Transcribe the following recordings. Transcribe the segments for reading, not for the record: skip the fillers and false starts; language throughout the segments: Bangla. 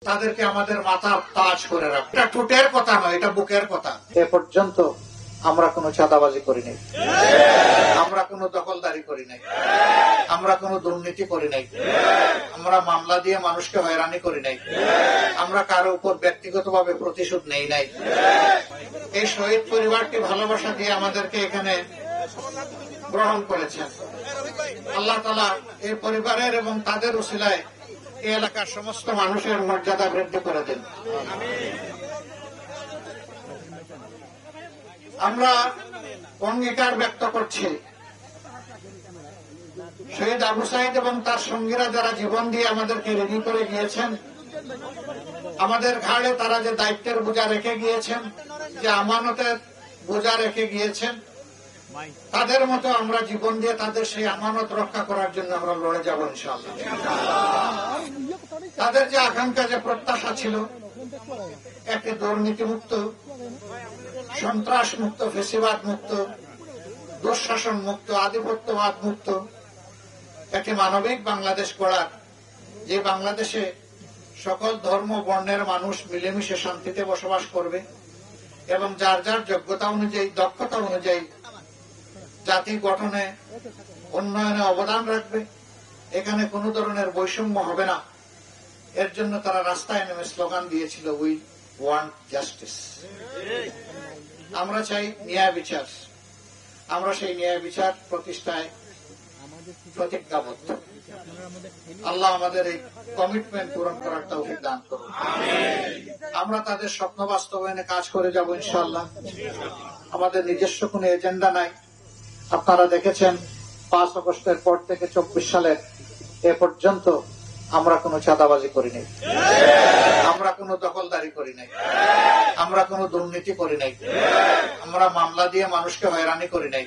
তাদেরকে আমাদের মাথা তাজ করে রাখবো। এটা টুটের কথা নয়, এটা বুকের কথা। এ পর্যন্ত আমরা কোনো চাঁদাবাজি করি নাই, আমরা কোনো দখলদারি করি নাই, আমরা কোনো দুর্নীতি করি নাই, আমরা মামলা দিয়ে মানুষকে হয়রানি করি নাই, আমরা কারো উপর ব্যক্তিগতভাবে প্রতিশোধ নেই নাই। এই শহীদ পরিবারটি ভালোবাসা দিয়ে আমাদেরকে এখানে গ্রহণ করেছেন। আল্লাহ তাআলা এই পরিবারের এবং তাদের উসিলায় এই এলাকার সমস্ত মানুষের মর্যাদা বৃদ্ধি করে দেন। আমরা অঙ্গীকার ব্যক্ত করছি, শহীদ আবু সাঈদ এবং তার সঙ্গীরা যারা জীবন দিয়ে আমাদেরকে রেডি করে গিয়েছেন, আমাদের ঘাড়ে তারা যে দায়িত্বের বোঝা রেখে গিয়েছেন, যে আমানতের বোঝা রেখে গিয়েছেন, তাদের মতো আমরা জীবন দিয়ে তাদের সেই আমানত রক্ষা করার জন্য আমরা লড়ে যাব ইনশাআল্লাহ। তাদের যে আকাঙ্ক্ষা, যে প্রত্যাশা ছিল একটি দুর্নীতিমুক্ত, সন্ত্রাস মুক্ত, ফেসিবাদ মুক্ত, দুঃশাসন মুক্ত, আধিপত্যবাদ মুক্ত একটি মানবিক বাংলাদেশ গড়ার, যে বাংলাদেশে সকল ধর্ম বর্ণের মানুষ মিলেমিশে শান্তিতে বসবাস করবে এবং যার যার যোগ্যতা অনুযায়ী, দক্ষতা অনুযায়ী জাতি গঠনে, উন্নয়নে অবদান রাখবে, এখানে কোনো ধরনের বৈষম্য হবে না। এর জন্য তারা রাস্তায় নেমে স্লোগান দিয়েছিল, উই ওয়ান্ট জাস্টিস। আমরা চাই ন্যায় বিচার, আমরা সেই ন্যায় বিচার প্রতিষ্ঠায় প্রতিজ্ঞাবদ্ধ। আল্লাহ আমাদের এই কমিটমেন্ট পূরণ করার তৌফিক দান করুন। আমরা তাদের স্বপ্ন বাস্তবায়নে কাজ করে যাব ইনশাআল্লাহ। আমাদের নিজস্ব কোনো এজেন্ডা নাই। আপনারা দেখেছেন 5 আগস্টের পর থেকে 24 সালের এ পর্যন্ত আমরা কোনো চাঁদাবাজি করি নাই, আমরা কোনো দখলদারি করি নাই, আমরা কোনো দুর্নীতি করি নাই, আমরা মামলা দিয়ে মানুষকে হয়রানি করি নাই,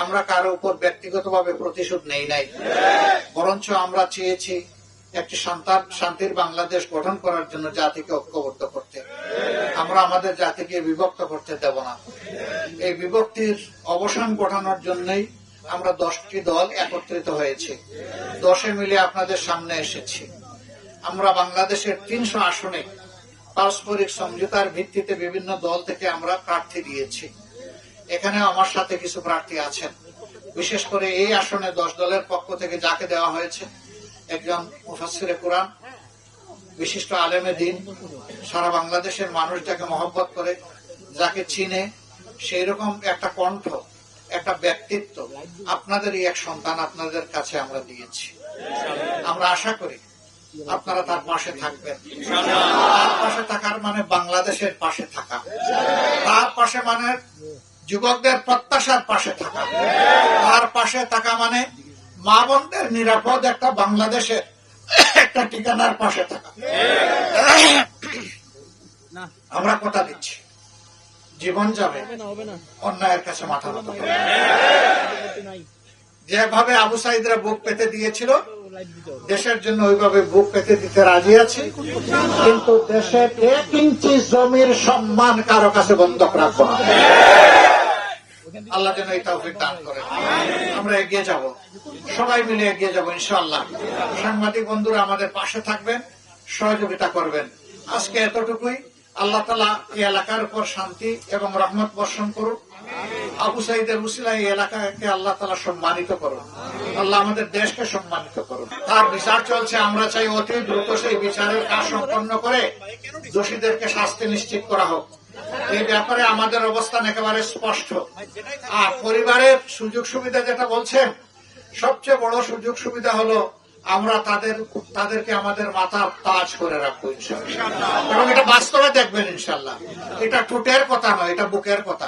আমরা কারো উপর ব্যক্তিগতভাবে প্রতিশোধ নেই নাই। বরঞ্চ আমরা চেয়েছি একটি শান্তির বাংলাদেশ গঠন করার জন্য জাতিকে ঐক্যবদ্ধ করতে। আমরা আমাদের জাতিকে বিভক্ত করতে দেব না। এই বিভক্তির অবসান ঘটানোর জন্যই আমরা 10টি দল একত্রিত হয়েছি, 10 মিলে আপনাদের সামনে এসেছি। আমরা বাংলাদেশের 300 আসনে পারস্পরিক সমঝোতার ভিত্তিতে বিভিন্ন দল থেকে আমরা প্রার্থী দিয়েছি। এখানে আমার সাথে কিছু প্রার্থী আছেন। বিশেষ করে এই আসনে 10 দলের পক্ষ থেকে যাকে দেওয়া হয়েছে, একজন মুফাসসিরে কুরআন, বিশিষ্ট আলেমে দ্বীন, সারা বাংলাদেশের মানুষ যাকে মহব্বত করে, যাকে চিনে, সেই রকম একটা কণ্ঠ, একটা ব্যক্তিত্ব আপনাদেরই এক সন্তান আপনাদের কাছে আমরা দিয়েছি। আমরা আশা করি আপনারা তার পাশে থাকবেন। তার পাশে থাকার মানে বাংলাদেশের পাশে থাকা, তার পাশে মানে যুবকদের প্রত্যাশার পাশে থাকা, তার পাশে থাকা মানে মা বোনদের নিরাপদ একটা বাংলাদেশের একটা ঠিকানার পাশে থাকা। আমরা কথা দিচ্ছি, জীবন যাবে, অন্যায়ের কাছে মাথা নত হবে। যেভাবে আবু সাঈদরা বুক পেতে দিয়েছিল, দেশের জন্য ওইভাবে বুক পেতে দিতে রাজি আছি, কিন্তু দেশের 1 ইঞ্চি জমির সম্মান কারো কাছে বন্ধক রাখবো না। আল্লাহ যেন এই তৌফিক দান করেন। আমরা এগিয়ে যাব, সবাই মিলে এগিয়ে যাব ইনশাআল্লাহ। সাংবাদিক বন্ধুরা আমাদের পাশে থাকবেন, সহযোগিতা করবেন। আজকে এতটুকুই। আল্লাহ তাআলা এই এলাকার উপর শান্তি এবং রহমত বর্ষণ করুন। আবু সাঈদের উসিলায় এই এলাকাকে আল্লাহ তাআলা সম্মানিত করুন। আল্লাহ আমাদের দেশকে সম্মানিত করুন। তার বিচার চলছে, আমরা চাই অতি দ্রুত সেই বিচারের কাজ সম্পন্ন করে দোষীদেরকে শাস্তি নিশ্চিত করা হোক। এই ব্যাপারে আমাদের অবস্থান একেবারে স্পষ্ট। আর পরিবারের সুযোগ সুবিধা যেটা বলছেন, সবচেয়ে বড় সুযোগ সুবিধা হলো আমরা তাদেরকে আমাদের মাথা তাজ করে রাখবো ইনশাআল্লাহ। এবং এটা বাস্তবে দেখবেন ইনশাআল্লাহ। এটা টুটের কথা নয়, এটা বুকের কথা।